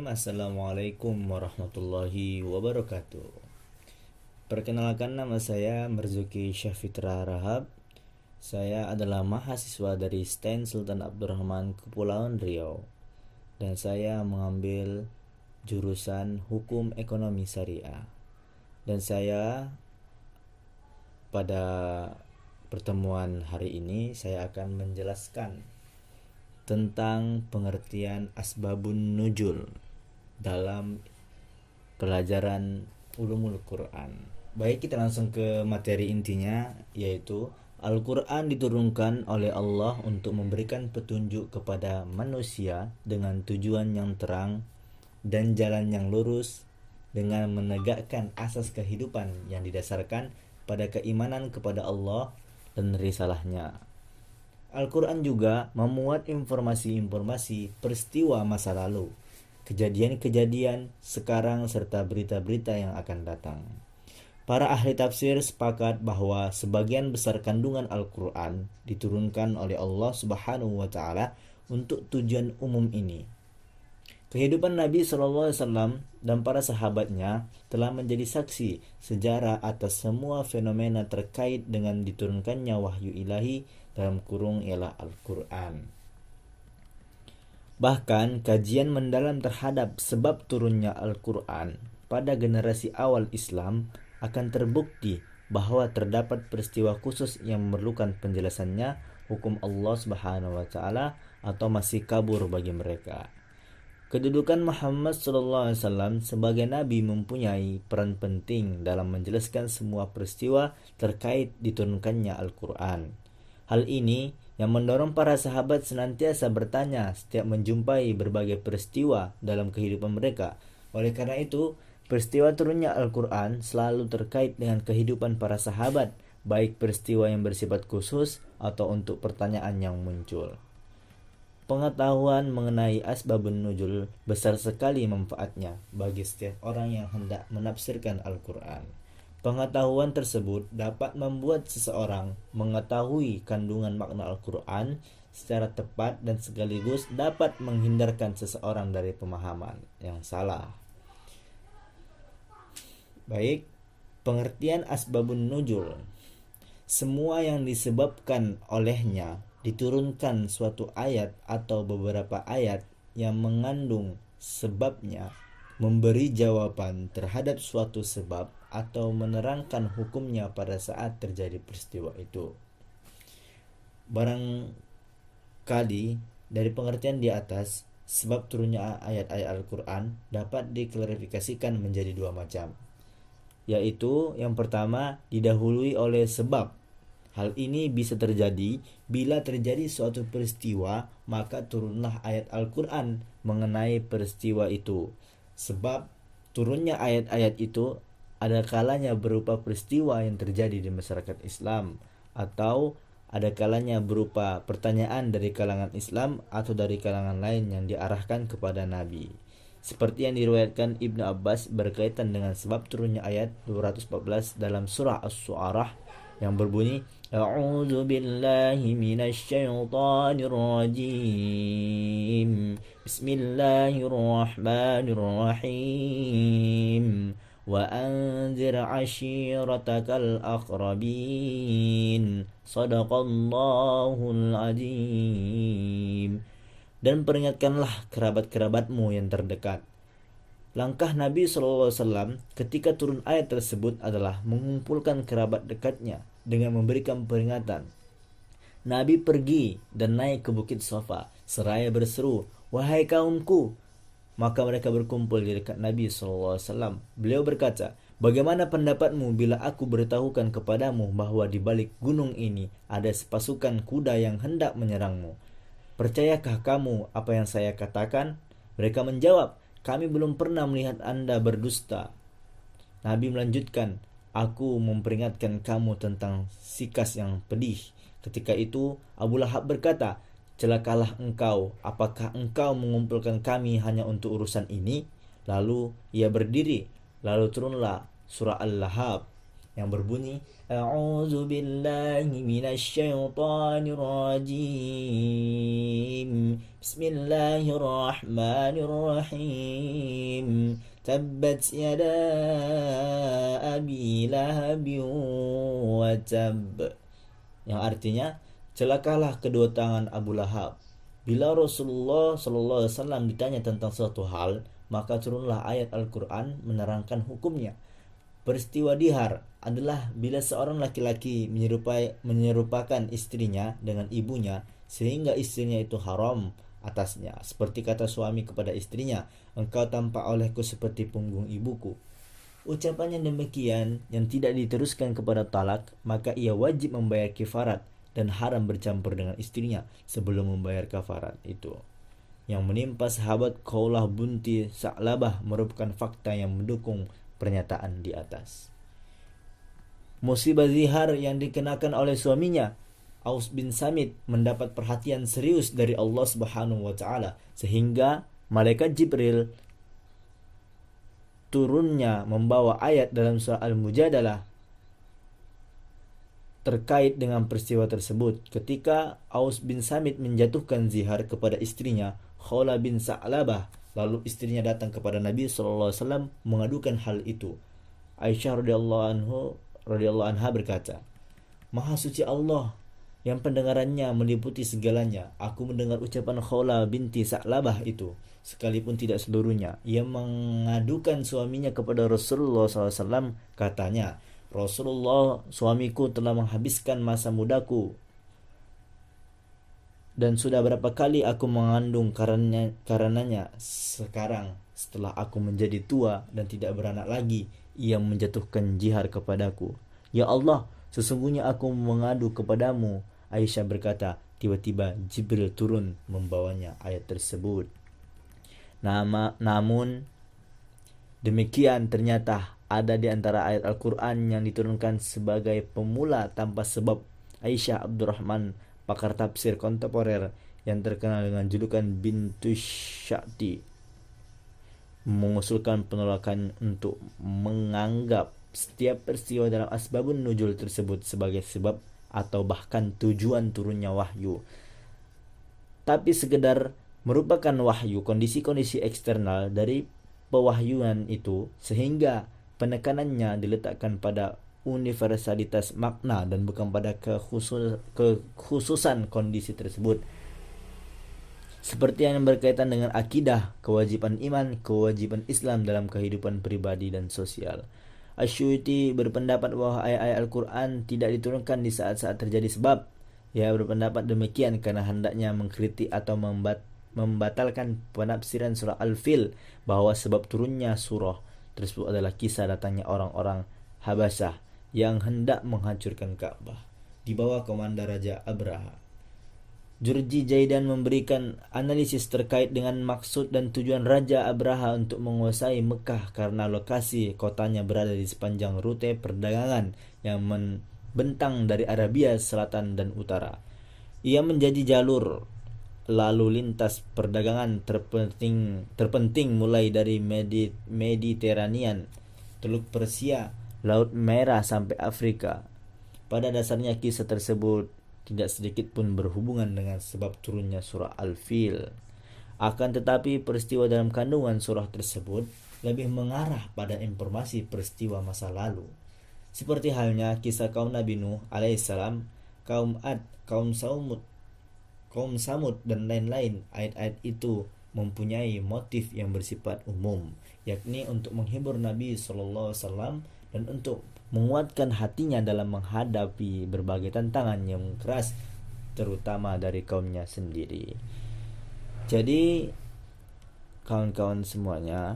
Assalamualaikum warahmatullahi wabarakatuh. Perkenalkan, nama saya Marzuki Syafitra Rahab. Saya adalah mahasiswa dari STAN Sultan Abdurrahman Kepulauan Riau, dan saya mengambil jurusan Hukum Ekonomi Syariah. Dan saya pada pertemuan hari ini saya akan menjelaskan tentang pengertian asbabun nuzul dalam pelajaran ulumul Quran. Baik, kita langsung ke materi intinya, yaitu Al-Quran diturunkan oleh Allah untuk memberikan petunjuk kepada manusia dengan tujuan yang terang dan jalan yang lurus, dengan menegakkan asas kehidupan yang didasarkan pada keimanan kepada Allah dan risalahnya. Al-Quran juga memuat informasi-informasi peristiwa masa lalu, kejadian-kejadian sekarang, serta berita-berita yang akan datang. Para ahli tafsir sepakat bahwa sebagian besar kandungan Al-Quran diturunkan oleh Allah Subhanahu wa Ta'ala untuk tujuan umum ini. Kehidupan Nabi SAW dan para sahabatnya telah menjadi saksi sejarah atas semua fenomena terkait dengan diturunkannya wahyu ilahi dalam kurung ialah Al-Quran. Bahkan kajian mendalam terhadap sebab turunnya Al-Quran pada generasi awal Islam akan terbukti bahwa terdapat peristiwa khusus yang memerlukan penjelasannya hukum Allah Subhanahu wa Ta'ala atau masih kabur bagi mereka. Kedudukan Muhammad SAW sebagai Nabi mempunyai peran penting dalam menjelaskan semua peristiwa terkait diturunkannya Al-Quran. Hal ini yang mendorong para sahabat senantiasa bertanya setiap menjumpai berbagai peristiwa dalam kehidupan mereka. Oleh karena itu, peristiwa turunnya Al-Quran selalu terkait dengan kehidupan para sahabat, baik peristiwa yang bersifat khusus atau untuk pertanyaan yang muncul. Pengetahuan mengenai asbabun nuzul besar sekali manfaatnya bagi setiap orang yang hendak menafsirkan Al-Quran. Pengetahuan tersebut dapat membuat seseorang mengetahui kandungan makna Al-Quran secara tepat dan sekaligus dapat menghindarkan seseorang dari pemahaman yang salah. Baik, pengertian asbabun nuzul. Semua yang disebabkan olehnya diturunkan suatu ayat atau beberapa ayat yang mengandung sebabnya, memberi jawaban terhadap suatu sebab atau menerangkan hukumnya pada saat terjadi peristiwa itu. Barangkali dari pengertian di atas, sebab turunnya ayat-ayat Al-Quran dapat diklarifikasikan menjadi dua macam, yaitu yang pertama didahului oleh sebab. Hal ini bisa terjadi bila terjadi suatu peristiwa, maka turunlah ayat Al-Quran mengenai peristiwa itu. Sebab turunnya ayat-ayat itu ada kalanya berupa peristiwa yang terjadi di masyarakat Islam, atau ada kalanya berupa pertanyaan dari kalangan Islam atau dari kalangan lain yang diarahkan kepada Nabi. Seperti yang diriwayatkan Ibnu Abbas berkaitan dengan sebab turunnya ayat 214 dalam surah As-Su'arah yang berbunyi, A'udzu billahi minasy syaithanir rajim. Bismillahirrahmanirrahim. Wa anzir 'ashiratakal aqrabin. Shadaqallahul azim. Dan peringatkanlah kerabat-kerabatmu yang terdekat. Langkah Nabi SAW ketika turun ayat tersebut adalah mengumpulkan kerabat dekatnya dengan memberikan peringatan. Nabi pergi dan naik ke Bukit Safa seraya berseru, "Wahai kaumku!" Maka mereka berkumpul di dekat Nabi SAW. Beliau berkata, "Bagaimana pendapatmu bila aku beritahukan kepadamu bahwa di balik gunung ini ada sepasukan kuda yang hendak menyerangmu? Percayakah kamu apa yang saya katakan?" Mereka menjawab, "Kami belum pernah melihat Anda berdusta." Nabi melanjutkan, "Aku memperingatkan kamu tentang sikas yang pedih." Ketika itu Abu Lahab berkata, "Celakalah engkau, apakah engkau mengumpulkan kami hanya untuk urusan ini?" Lalu ia berdiri, lalu turunlah surah Al-Lahab. yang berbunyi A'udzu billahi minasyaitonir rajim. Bismillahirrahmanirrahim. Tabbat yada abi lahabin wa tab. Yang artinya celakalah kedua tangan Abu Lahab. Bila Rasulullah SAW ditanya tentang suatu hal, maka turunlah ayat Al-Quran menerangkan hukumnya. Peristiwa dihar adalah bila seorang laki-laki menyerupakan istrinya dengan ibunya sehingga istrinya itu haram atasnya. Seperti kata suami kepada istrinya, engkau tampak olehku seperti punggung ibuku. Ucapannya demikian yang tidak diteruskan kepada talak, maka ia wajib membayar kifarat dan haram bercampur dengan istrinya sebelum membayar kafarat itu. Yang menimpa sahabat Khawlah binti Sa'labah merupakan fakta yang mendukung pernyataan di atas. Musibah zihar yang dikenakan oleh suaminya, Aus bin Samit, mendapat perhatian serius dari Allah Subhanahu wa taala sehingga malaikat Jibril turunnya membawa ayat dalam surah Al-Mujadalah terkait dengan peristiwa tersebut. Ketika Aus bin Samit menjatuhkan zihar kepada istrinya Khawlah bin Sa'labah, lalu istrinya datang kepada Nabi SAW mengadukan hal itu. Aisyah radhiyallahu anha berkata, Maha suci Allah yang pendengarannya meliputi segalanya. Aku mendengar ucapan Khawlah binti Sa'labah itu, sekalipun tidak seluruhnya. Ia mengadukan suaminya kepada Rasulullah SAW. Katanya, Rasulullah, suamiku telah menghabiskan masa mudaku dan sudah berapa kali aku mengandung karenanya. Sekarang setelah aku menjadi tua dan tidak beranak lagi, ia menjatuhkan jihar kepadaku. Ya Allah, sesungguhnya aku mengadu kepadamu. Aisyah berkata, tiba-tiba Jibril turun membawanya ayat tersebut. Namun demikian ternyata ada di antara ayat Al-Quran yang diturunkan sebagai pemula tanpa sebab. Aisyah Abdurrahman, pakar tafsir kontemporer yang terkenal dengan julukan Bintu Sya'ti, mengusulkan penolakan untuk menganggap setiap peristiwa dalam asbabun nuzul tersebut sebagai sebab atau bahkan tujuan turunnya wahyu, tapi sekedar merupakan wahyu kondisi-kondisi eksternal dari pewahyuan itu, sehingga penekanannya diletakkan pada universalitas makna dan bukan pada kekhususan kondisi tersebut. Seperti yang berkaitan dengan akidah, kewajiban iman, kewajiban Islam dalam kehidupan pribadi dan sosial. Asy-Syuuti berpendapat bahwa ayat-ayat Al-Quran tidak diturunkan di saat-saat terjadi sebab. Ia berpendapat demikian karena hendaknya mengkritik atau membatalkan penafsiran surah Al-Fil bahwa sebab turunnya surah tersebut adalah kisah datangnya orang-orang Habasyah yang hendak menghancurkan Ka'bah di bawah komando Raja Abraha. Jurji Jaidan memberikan analisis terkait dengan maksud dan tujuan Raja Abraha untuk menguasai Mekah karena lokasi kotanya berada di sepanjang rute perdagangan yang membentang dari Arabia Selatan dan Utara. Ia menjadi jalur lalu lintas perdagangan terpenting mulai dari Mediterranean, Teluk Persia, Laut Merah sampai Afrika. Pada dasarnya kisah tersebut tidak sedikit pun berhubungan dengan sebab turunnya surah Al-Fil. Akan tetapi peristiwa dalam kandungan surah tersebut lebih mengarah pada informasi peristiwa masa lalu. Seperti halnya kisah kaum Nabi Nuh alaihissalam, kaum Ad, kaum Samud dan lain-lain. Ayat-ayat itu mempunyai motif yang bersifat umum, yakni untuk menghibur Nabi SAW dan untuk menguatkan hatinya dalam menghadapi berbagai tantangan yang keras, terutama dari kaumnya sendiri. Jadi kawan-kawan semuanya,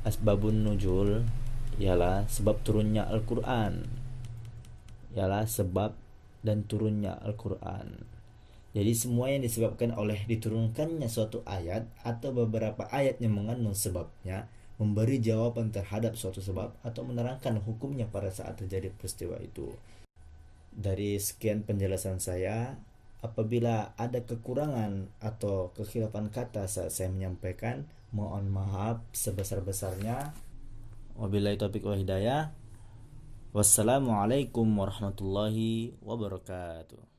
asbabun nuzul ialah sebab turunnya Al-Quran, ialah sebab dan turunnya Al-Quran. Jadi semua yang disebabkan oleh diturunkannya suatu ayat atau beberapa ayat yang mengandung sebabnya, memberi jawaban terhadap suatu sebab atau menerangkan hukumnya pada saat terjadi peristiwa itu. Dari sekian penjelasan saya, apabila ada kekurangan atau kekhilafan kata saat saya menyampaikan, mohon maaf sebesar-besarnya. Wabillahi taufiq wal hidayah. Wassalamualaikum warahmatullahi wabarakatuh.